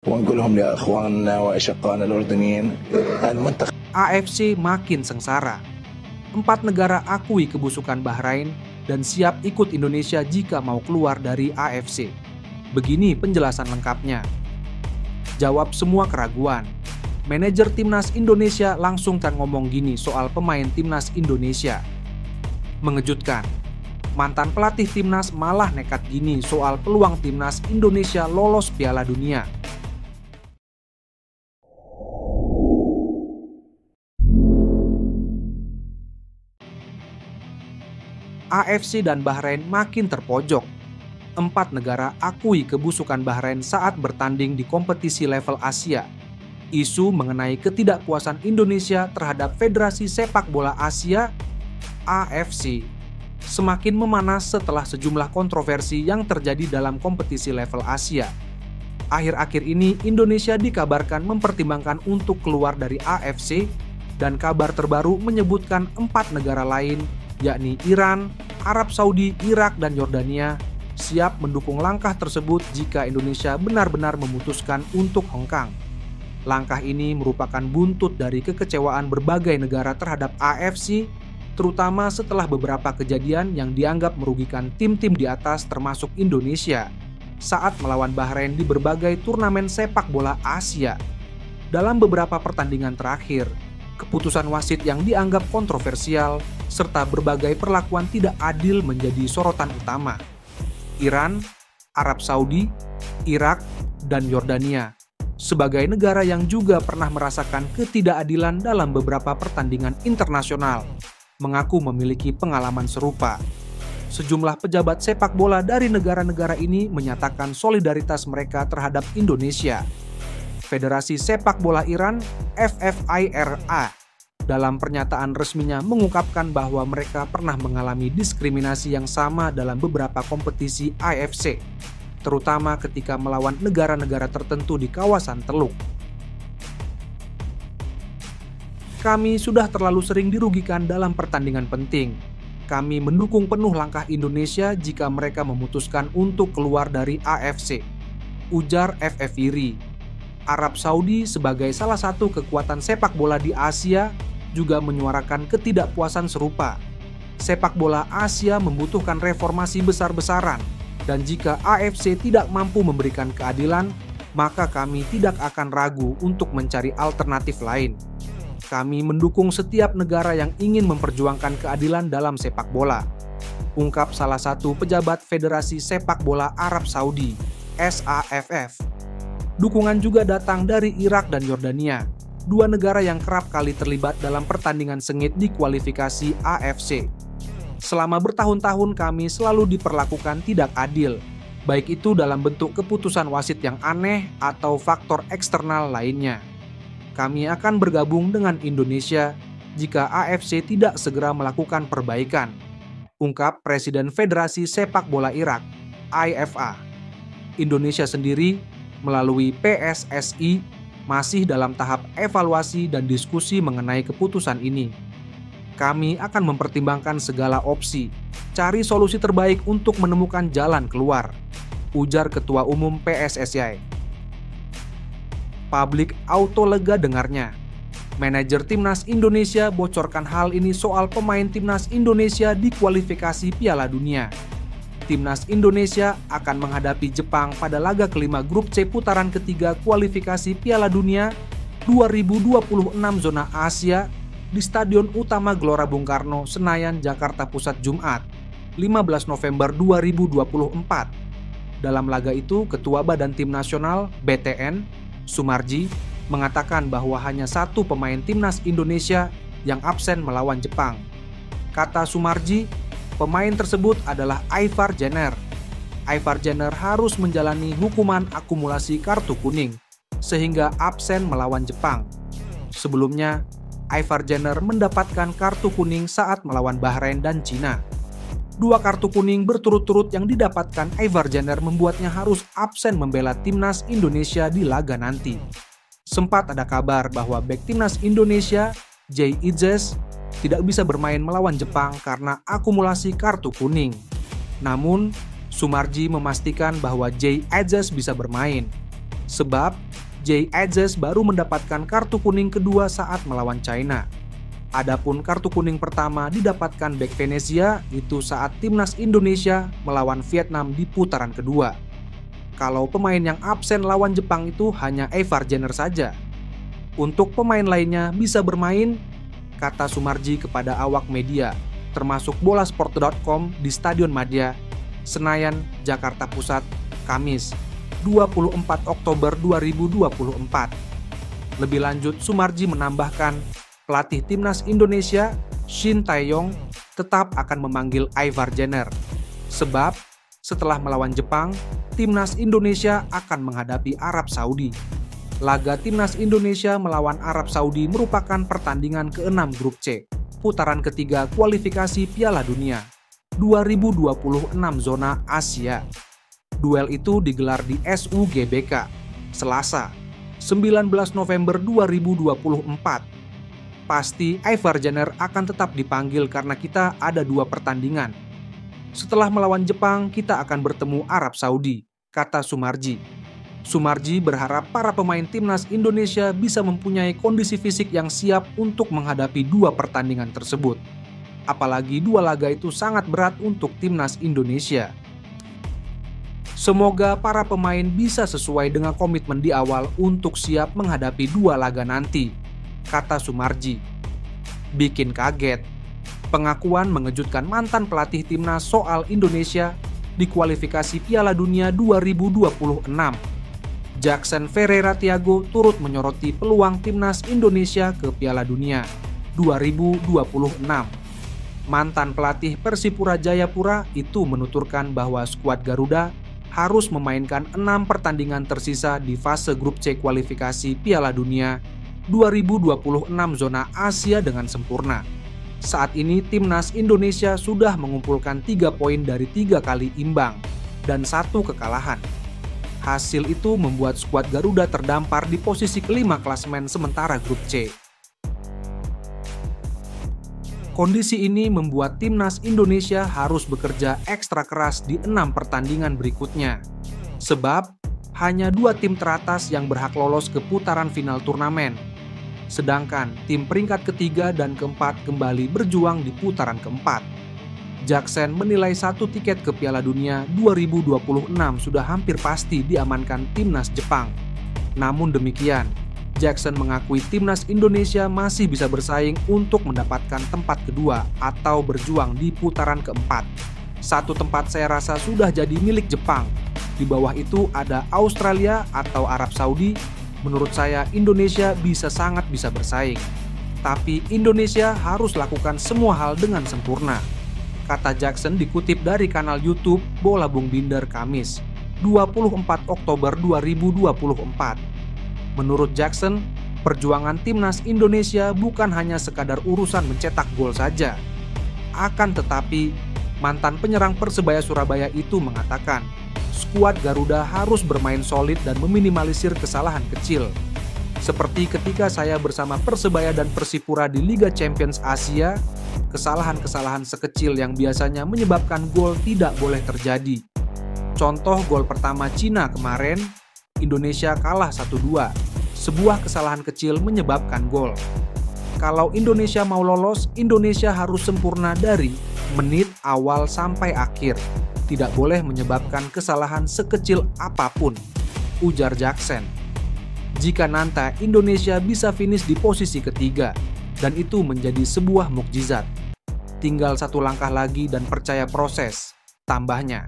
ونقول لهم لإخواننا وأشقائنا الأردنيين المنتخب. AFC makin sengsara. 4 negara akui kebusukan Bahrain dan siap ikut Indonesia jika mau keluar dari AFC. Begini penjelasan lengkapnya. Jawab semua keraguan. Manajer Timnas Indonesia langsung kan ngomong gini soal pemain Timnas Indonesia. Mengejutkan. Mantan pelatih Timnas malah nekat gini soal peluang Timnas Indonesia lolos Piala Dunia. AFC dan Bahrain makin terpojok. 4 negara akui kebusukan Bahrain saat bertanding di kompetisi level Asia. Isu mengenai ketidakpuasan Indonesia terhadap Federasi Sepak Bola Asia (AFC) semakin memanas setelah sejumlah kontroversi yang terjadi dalam kompetisi level Asia. Akhir-akhir ini Indonesia dikabarkan mempertimbangkan untuk keluar dari AFC dan kabar terbaru menyebutkan 4 negara lain yakni Iran, Arab Saudi, Irak, dan Yordania siap mendukung langkah tersebut jika Indonesia benar-benar memutuskan untuk hengkang. Langkah ini merupakan buntut dari kekecewaan berbagai negara terhadap AFC, terutama setelah beberapa kejadian yang dianggap merugikan tim-tim di atas termasuk Indonesia saat melawan Bahrain di berbagai turnamen sepak bola Asia. Dalam beberapa pertandingan terakhir, keputusan wasit yang dianggap kontroversial serta berbagai perlakuan tidak adil menjadi sorotan utama. Iran, Arab Saudi, Irak, dan Yordania sebagai negara yang juga pernah merasakan ketidakadilan dalam beberapa pertandingan internasional mengaku memiliki pengalaman serupa. Sejumlah pejabat sepak bola dari negara-negara ini menyatakan solidaritas mereka terhadap Indonesia. Federasi Sepak Bola Iran (FFIRA) dalam pernyataan resminya mengungkapkan bahwa mereka pernah mengalami diskriminasi yang sama dalam beberapa kompetisi AFC, terutama ketika melawan negara-negara tertentu di kawasan Teluk. Kami sudah terlalu sering dirugikan dalam pertandingan penting. Kami mendukung penuh langkah Indonesia jika mereka memutuskan untuk keluar dari AFC, ujar FFIRI. Arab Saudi sebagai salah satu kekuatan sepak bola di Asia juga menyuarakan ketidakpuasan serupa. Sepak bola Asia membutuhkan reformasi besar-besaran, dan jika AFC tidak mampu memberikan keadilan, maka kami tidak akan ragu untuk mencari alternatif lain. Kami mendukung setiap negara yang ingin memperjuangkan keadilan dalam sepak bola, ungkap salah satu pejabat Federasi Sepak Bola Arab Saudi, SAFF. Dukungan juga datang dari Irak dan Yordania, 2 negara yang kerap kali terlibat dalam pertandingan sengit di kualifikasi AFC. Selama bertahun-tahun kami selalu diperlakukan tidak adil, baik itu dalam bentuk keputusan wasit yang aneh atau faktor eksternal lainnya. Kami akan bergabung dengan Indonesia jika AFC tidak segera melakukan perbaikan, ungkap Presiden Federasi Sepak Bola Irak, IFA. Indonesia sendiri melalui PSSI masih dalam tahap evaluasi dan diskusi mengenai keputusan ini. Kami akan mempertimbangkan segala opsi, cari solusi terbaik untuk menemukan jalan keluar, ujar Ketua Umum PSSI. Publik auto lega dengarnya. Manajer Timnas Indonesia bocorkan hal ini soal pemain Timnas Indonesia di kualifikasi Piala Dunia. Timnas Indonesia akan menghadapi Jepang pada laga kelima grup C putaran ketiga kualifikasi Piala Dunia 2026 zona Asia di Stadion Utama Gelora Bung Karno, Senayan, Jakarta Pusat, Jumat, 15 November 2024. Dalam laga itu, Ketua Badan Tim Nasional (BTN) Sumarji mengatakan bahwa hanya 1 pemain Timnas Indonesia yang absen melawan Jepang. Kata Sumarji, pemain tersebut adalah Aivar Jenner. Aivar Jenner harus menjalani hukuman akumulasi kartu kuning, sehingga absen melawan Jepang. Sebelumnya, Aivar Jenner mendapatkan kartu kuning saat melawan Bahrain dan Cina. 2 kartu kuning berturut-turut yang didapatkan Aivar Jenner membuatnya harus absen membela Timnas Indonesia di laga nanti. Sempat ada kabar bahwa bek Timnas Indonesia, Jay Idzes, tidak bisa bermain melawan Jepang karena akumulasi kartu kuning. Namun, Sumarji memastikan bahwa Jay Idzes bisa bermain. Sebab Jay Adjes baru mendapatkan kartu kuning kedua saat melawan China. Adapun kartu kuning pertama didapatkan bek Venezia itu saat timnas Indonesia melawan Vietnam di putaran kedua. Kalau pemain yang absen lawan Jepang itu hanya Ivar Jenner saja. Untuk pemain lainnya bisa bermain, kata Sumarji kepada awak media, termasuk bolasport.com di Stadion Madia, Senayan, Jakarta Pusat, Kamis, 24 Oktober 2024. Lebih lanjut, Sumarji menambahkan, pelatih timnas Indonesia, Shin Tae-yong, tetap akan memanggil Ivar Jenner. Sebab, setelah melawan Jepang, timnas Indonesia akan menghadapi Arab Saudi. Laga timnas Indonesia melawan Arab Saudi merupakan pertandingan ke-6 grup C, putaran ketiga kualifikasi Piala Dunia 2026 zona Asia. Duel itu digelar di SUGBK, Selasa, 19 November 2024. Pasti Ivar Jenner akan tetap dipanggil karena kita ada 2 pertandingan. Setelah melawan Jepang, kita akan bertemu Arab Saudi, kata Sumarji. Sumarji berharap para pemain timnas Indonesia bisa mempunyai kondisi fisik yang siap untuk menghadapi 2 pertandingan tersebut. Apalagi 2 laga itu sangat berat untuk timnas Indonesia. Semoga para pemain bisa sesuai dengan komitmen di awal untuk siap menghadapi 2 laga nanti, kata Sumarji. Bikin kaget. Pengakuan mengejutkan mantan pelatih timnas soal Indonesia di kualifikasi Piala Dunia 2026. Jackson Ferreira Thiago turut menyoroti peluang timnas Indonesia ke Piala Dunia 2026. Mantan pelatih Persipura Jayapura itu menuturkan bahwa skuad Garuda harus memainkan 6 pertandingan tersisa di fase grup C kualifikasi Piala Dunia 2026 zona Asia dengan sempurna. Saat ini timnas Indonesia sudah mengumpulkan 3 poin dari 3 kali imbang dan 1 kekalahan. Hasil itu membuat skuad Garuda terdampar di posisi kelima klasemen sementara grup C. Kondisi ini membuat timnas Indonesia harus bekerja ekstra keras di 6 pertandingan berikutnya. Sebab hanya 2 tim teratas yang berhak lolos ke putaran final turnamen. Sedangkan tim peringkat ketiga dan keempat kembali berjuang di putaran keempat. Jackson menilai 1 tiket ke Piala Dunia 2026 sudah hampir pasti diamankan timnas Jepang. Namun demikian, Jackson mengakui timnas Indonesia masih bisa bersaing untuk mendapatkan tempat kedua atau berjuang di putaran keempat. 1 tempat saya rasa sudah jadi milik Jepang. Di bawah itu ada Australia atau Arab Saudi. Menurut saya Indonesia sangat bisa bersaing. Tapi Indonesia harus lakukan semua hal dengan sempurna, kata Jackson dikutip dari kanal YouTube Bola Bung Binder Kamis, 24 Oktober 2024. Menurut Jackson, perjuangan timnas Indonesia bukan hanya sekadar urusan mencetak gol saja. Akan tetapi, mantan penyerang Persebaya Surabaya itu mengatakan, skuad Garuda harus bermain solid dan meminimalisir kesalahan kecil. Seperti ketika saya bersama Persebaya dan Persipura di Liga Champions Asia, kesalahan-kesalahan sekecil yang biasanya menyebabkan gol tidak boleh terjadi. Contoh gol pertama Cina kemarin, Indonesia kalah 1-2. Sebuah kesalahan kecil menyebabkan gol. Kalau Indonesia mau lolos, Indonesia harus sempurna dari menit awal sampai akhir. Tidak boleh menyebabkan kesalahan sekecil apapun, ujar Jackson. Jika nanti Indonesia bisa finish di posisi ketiga, dan itu menjadi sebuah mukjizat. Tinggal 1 langkah lagi dan percaya proses, tambahnya.